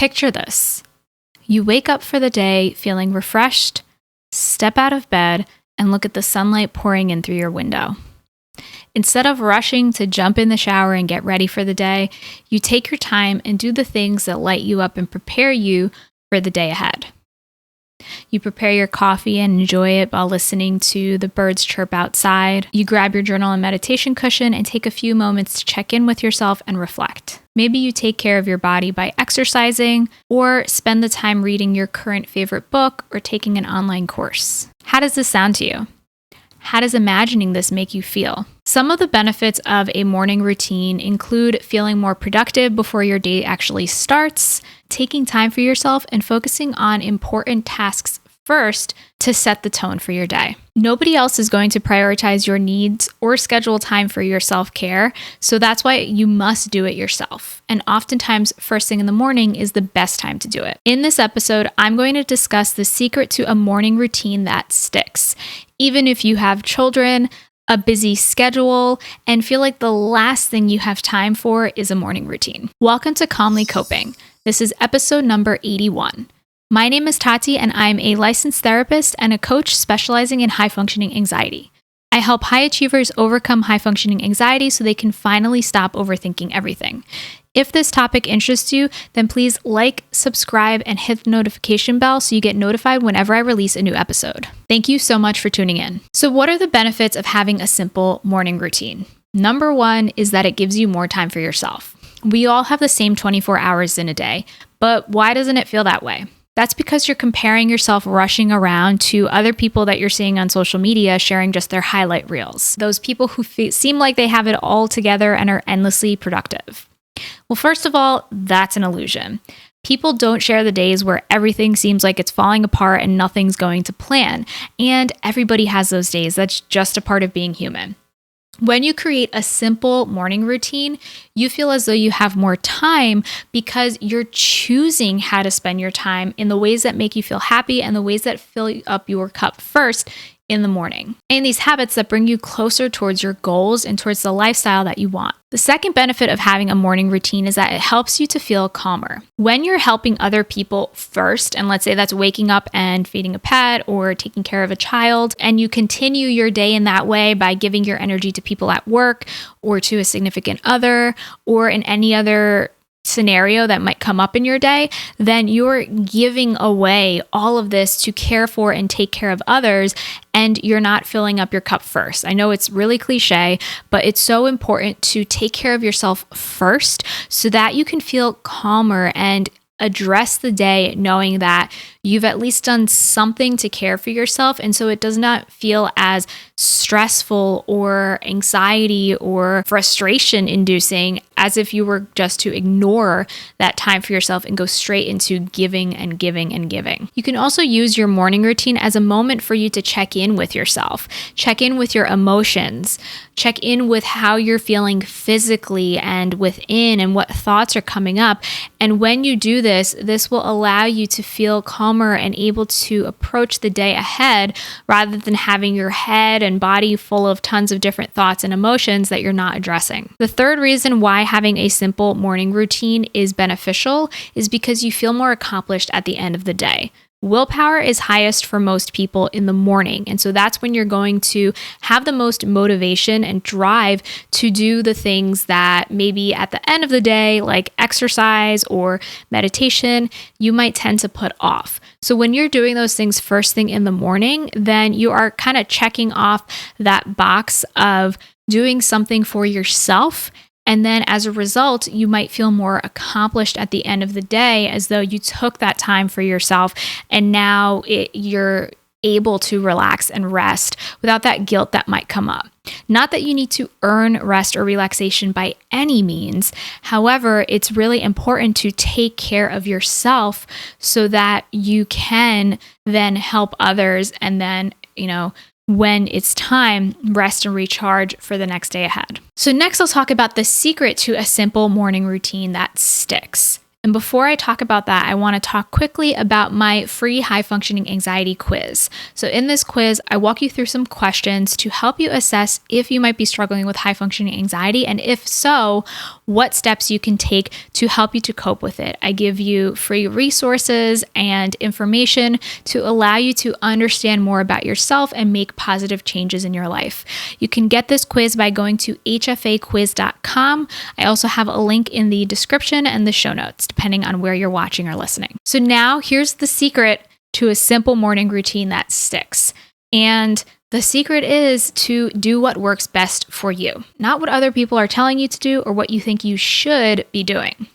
Picture this. You wake up for the day feeling refreshed, step out of bed, and look at the sunlight pouring in through your window. Instead of rushing to jump in the shower and get ready for the day, you take your time and do the things that light you up and prepare you for the day ahead. You prepare your coffee and enjoy it while listening to the birds chirp outside. You grab your journal and meditation cushion and take a few moments to check in with yourself and reflect. Maybe you take care of your body by exercising or spend the time reading your current favorite book or taking an online course. How does this sound to you? How does imagining this make you feel? Some of the benefits of a morning routine include feeling more productive before your day actually starts, taking time for yourself, and focusing on important tasks first to set the tone for your day. Nobody else is going to prioritize your needs or schedule time for your self-care, so that's why you must do it yourself. And oftentimes, first thing in the morning is the best time to do it. In this episode, I'm going to discuss the secret to a morning routine that sticks. Even if you have children, a busy schedule, and feel like the last thing you have time for is a morning routine. Welcome to Calmly Coping. This is episode number 81. My name is Tati, and I'm a licensed therapist and a coach specializing in high-functioning anxiety. I help high achievers overcome high-functioning anxiety so they can finally stop overthinking everything. If this topic interests you, then please like, subscribe, and hit the notification bell so you get notified whenever I release a new episode. Thank you so much for tuning in. So what are the benefits of having a simple morning routine? Number one is that it gives you more time for yourself. We all have the same 24 hours in a day, but why doesn't it feel that way? That's because you're comparing yourself rushing around to other people that you're seeing on social media sharing just their highlight reels. Those people who seem like they have it all together and are endlessly productive. Well, first of all, that's an illusion. People don't share the days where everything seems like it's falling apart and nothing's going to plan. And everybody has those days. That's just a part of being human. When you create a simple morning routine, you feel as though you have more time because you're choosing how to spend your time in the ways that make you feel happy and the ways that fill up your cup first in the morning. And these habits that bring you closer towards your goals and towards the lifestyle that you want. The second benefit of having a morning routine is that it helps you to feel calmer. When you're helping other people first, and let's say that's waking up and feeding a pet or taking care of a child, and you continue your day in that way by giving your energy to people at work or to a significant other or in any other scenario that might come up in your day, then you're giving away all of this to care for and take care of others, and you're not filling up your cup first. I know it's really cliche, but it's so important to take care of yourself first so that you can feel calmer and address the day knowing that you've at least done something to care for yourself, and so it does not feel as stressful or anxiety or frustration inducing as if you were just to ignore that time for yourself and go straight into giving and giving and giving. You can also use your morning routine as a moment for you to check in with yourself, check in with your emotions, check in with how you're feeling physically and within and what thoughts are coming up. And when you do this, this will allow you to feel calmer and able to approach the day ahead rather than having your head and body full of tons of different thoughts and emotions that you're not addressing. The third reason why having a simple morning routine is beneficial is because you feel more accomplished at the end of the day. Willpower is highest for most people in the morning. And so that's when you're going to have the most motivation and drive to do the things that maybe at the end of the day, like exercise or meditation, you might tend to put off. So when you're doing those things first thing in the morning, then you are kind of checking off that box of doing something for yourself. And then as a result, you might feel more accomplished at the end of the day as though you took that time for yourself and now you're able to relax and rest without that guilt that might come up. Not that you need to earn rest or relaxation by any means. However, it's really important to take care of yourself so that you can then help others and then, when it's time, rest and recharge for the next day ahead. So next, I'll talk about the secret to a simple morning routine that sticks. And before I talk about that, I want to talk quickly about my free high functioning anxiety quiz. So in this quiz, I walk you through some questions to help you assess if you might be struggling with high functioning anxiety, and if so, what steps you can take to help you to cope with it. I give you free resources and information to allow you to understand more about yourself and make positive changes in your life. You can get this quiz by going to hfaquiz.com. I also have a link in the description and the show notes, depending on where you're watching or listening. So now here's the secret to a simple morning routine that sticks. And the secret is to do what works best for you, not what other people are telling you to do or what you think you should be doing.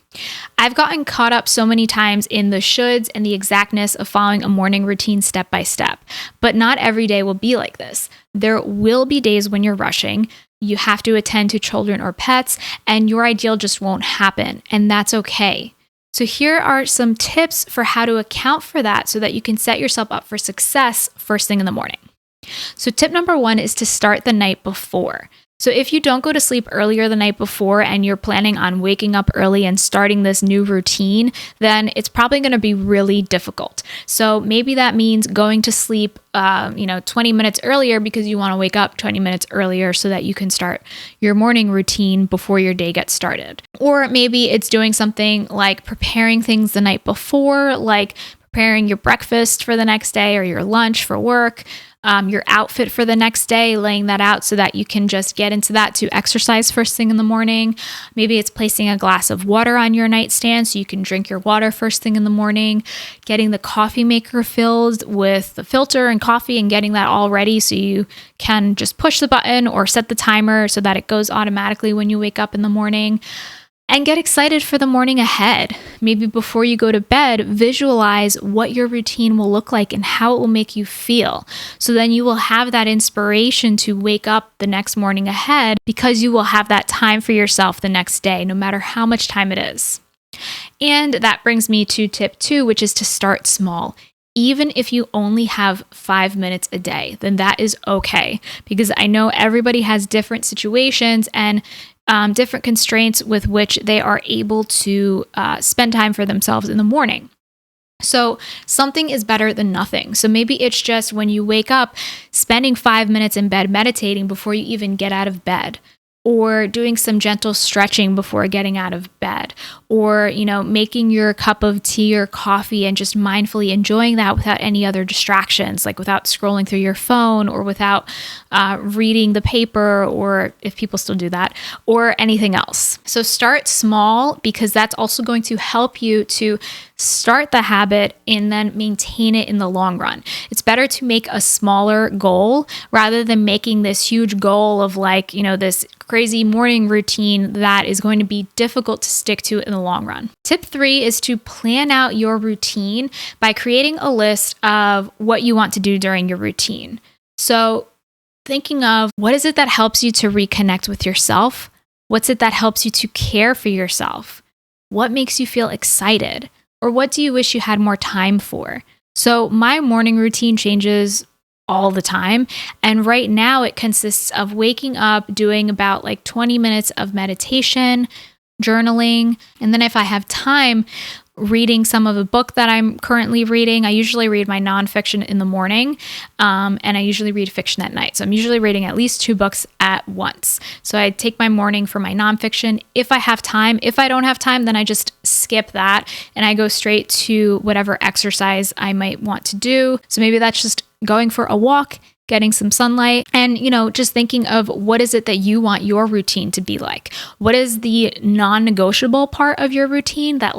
I've gotten caught up so many times in the shoulds and the exactness of following a morning routine step by step, but not every day will be like this. There will be days when you're rushing, you have to attend to children or pets, and your ideal just won't happen, and that's okay. So here are some tips for how to account for that so that you can set yourself up for success first thing in the morning. So tip number 1 is to start the night before. So if you don't go to sleep earlier the night before and you're planning on waking up early and starting this new routine, then it's probably going to be really difficult. So maybe that means going to sleep 20 minutes earlier because you want to wake up 20 minutes earlier so that you can start your morning routine before your day gets started. Or maybe it's doing something like preparing things the night before, like preparing your breakfast for the next day or your lunch for work, your outfit for the next day, laying that out so that you can just get into that to exercise first thing in the morning. Maybe it's placing a glass of water on your nightstand so you can drink your water first thing in the morning, getting the coffee maker filled with the filter and coffee and getting that all ready so you can just push the button or set the timer so that it goes automatically when you wake up in the morning. And get excited for the morning ahead. Maybe before you go to bed, visualize what your routine will look like and how it will make you feel. So then you will have that inspiration to wake up the next morning ahead because you will have that time for yourself the next day, no matter how much time it is. And that brings me to tip 2, which is to start small. Even if you only have 5 minutes a day, then that is okay. Because I know everybody has different situations and different constraints with which they are able to spend time for themselves in the morning. So something is better than nothing. So maybe it's just when you wake up, spending 5 minutes in bed meditating before you even get out of bed, or doing some gentle stretching before getting out of bed, or, making your cup of tea or coffee and just mindfully enjoying that without any other distractions, like without scrolling through your phone or without reading the paper, or if people still do that, or anything else. So start small because that's also going to help you to start the habit and then maintain it in the long run. It's better to make a smaller goal rather than making this huge goal of this crazy morning routine that is going to be difficult to stick to in the long run. Tip 3 is to plan out your routine by creating a list of what you want to do during your routine. So thinking of what is it that helps you to reconnect with yourself? What's it that helps you to care for yourself? What makes you feel excited? Or what do you wish you had more time for? So my morning routine changes all the time. And right now it consists of waking up, doing about 20 minutes of meditation, journaling, and then if I have time, reading some of a book that I'm currently reading. I usually read my nonfiction in the morning, and I usually read fiction at night. So I'm usually reading at least 2 books at once. So I take my morning for my nonfiction if I have time. If I don't have time, then I just skip that and I go straight to whatever exercise I might want to do. So maybe that's just going for a walk, getting some sunlight, and, just thinking of what is it that you want your routine to be like? What is the non-negotiable part of your routine that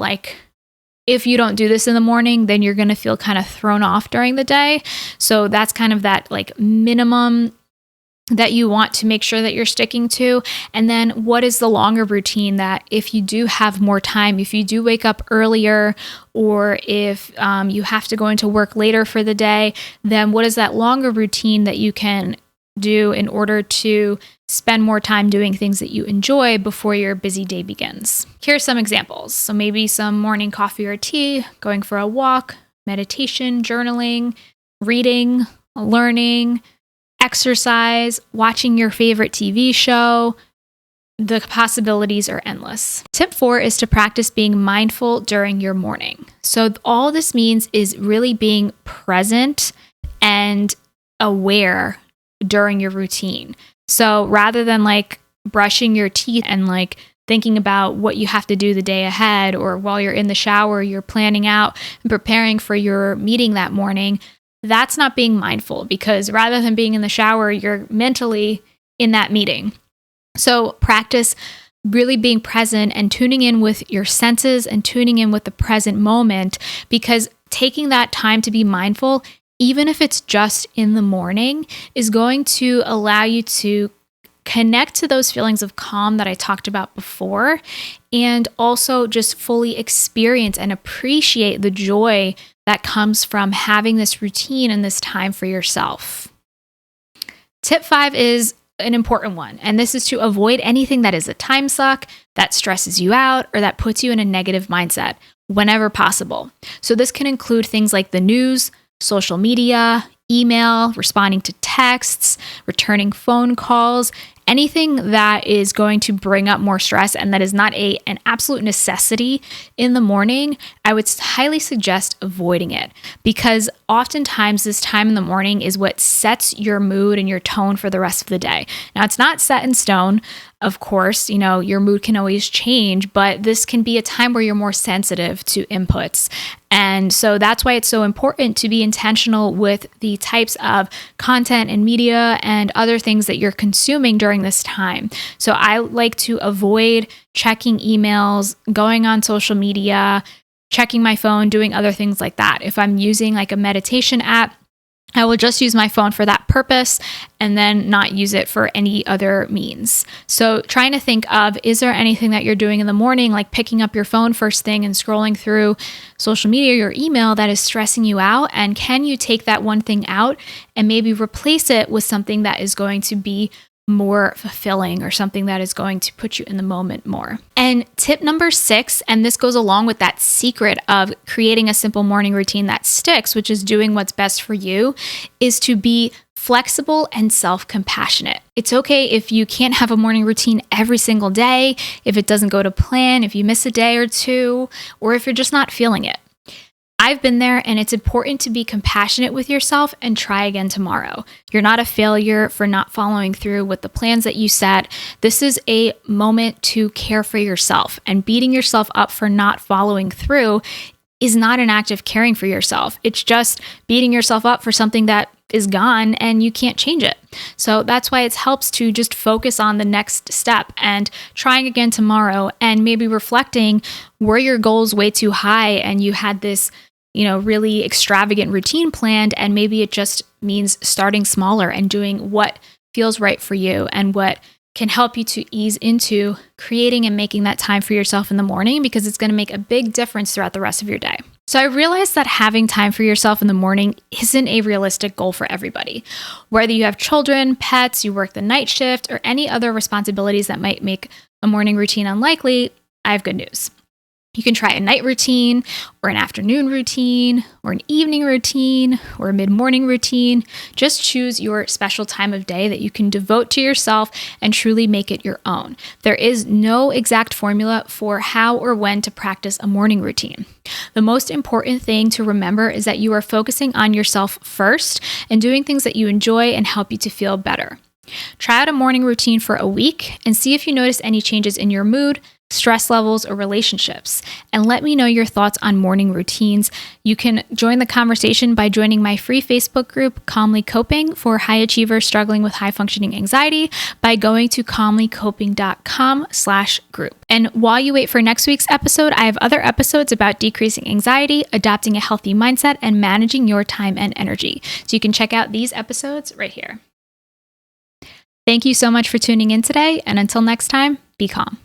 if you don't do this in the morning, then you're going to feel kind of thrown off during the day. So that's kind of that minimum that you want to make sure that you're sticking to. And then what is the longer routine that if you do have more time, if you do wake up earlier, or if you have to go into work later for the day, then what is that longer routine that you can do in order to spend more time doing things that you enjoy before your busy day begins? Here's some examples. So maybe some morning coffee or tea, going for a walk, meditation, journaling, reading, learning, exercise, watching your favorite TV show, the possibilities are endless. Tip 4 is to practice being mindful during your morning. So all this means is really being present and aware during your routine. So rather than like brushing your teeth and like thinking about what you have to do the day ahead, or while you're in the shower, you're planning out and preparing for your meeting that morning, that's not being mindful, because rather than being in the shower, you're mentally in that meeting. So practice really being present and tuning in with your senses and tuning in with the present moment, because taking that time to be mindful, even if it's just in the morning, is going to allow you to connect to those feelings of calm that I talked about before, and also just fully experience and appreciate the joy that comes from having this routine and this time for yourself. Tip 5 is an important one, and this is to avoid anything that is a time suck, that stresses you out, or that puts you in a negative mindset whenever possible. So this can include things like the news, social media, email, responding to texts, returning phone calls, anything that is going to bring up more stress and that is not an absolute necessity in the morning. I would highly suggest avoiding it, because oftentimes this time in the morning is what sets your mood and your tone for the rest of the day. Now, it's not set in stone. Of course, your mood can always change, but this can be a time where you're more sensitive to inputs. And so that's why it's so important to be intentional with the types of content and media and other things that you're consuming during this time. So I like to avoid checking emails, going on social media, checking my phone, doing other things like that. If I'm using like a meditation app, I will just use my phone for that purpose and then not use it for any other means. So trying to think of, is there anything that you're doing in the morning, like picking up your phone first thing and scrolling through social media or email, that is stressing you out? And can you take that one thing out and maybe replace it with something that is going to be more fulfilling, or something that is going to put you in the moment more? And tip number 6, and this goes along with that secret of creating a simple morning routine that sticks, which is doing what's best for you, is to be flexible and self-compassionate. It's okay if you can't have a morning routine every single day, if it doesn't go to plan, if you miss a day or two, or if you're just not feeling it. I've been there, and it's important to be compassionate with yourself and try again tomorrow. You're not a failure for not following through with the plans that you set. This is a moment to care for yourself, and beating yourself up for not following through is not an act of caring for yourself. It's just beating yourself up for something that is gone and you can't change it. So that's why it helps to just focus on the next step and trying again tomorrow, and maybe reflecting, were your goals way too high and you had this really extravagant routine planned, and maybe it just means starting smaller and doing what feels right for you and what can help you to ease into creating and making that time for yourself in the morning, because it's going to make a big difference throughout the rest of your day. So I realized that having time for yourself in the morning isn't a realistic goal for everybody. Whether you have children, pets, you work the night shift, or any other responsibilities that might make a morning routine unlikely, I have good news. You can try a night routine, or an afternoon routine, or an evening routine, or a mid-morning routine. Just choose your special time of day that you can devote to yourself and truly make it your own. There is no exact formula for how or when to practice a morning routine. The most important thing to remember is that you are focusing on yourself first and doing things that you enjoy and help you to feel better. Try out a morning routine for a week and see if you notice any changes in your mood, stress levels, or relationships. And let me know your thoughts on morning routines. You can join the conversation by joining my free Facebook group, Calmly Coping, for high achievers struggling with high functioning anxiety, by going to calmlycoping.com/group. And while you wait for next week's episode, I have other episodes about decreasing anxiety, adopting a healthy mindset, and managing your time and energy. So you can check out these episodes right here. Thank you so much for tuning in today, and until next time, be calm.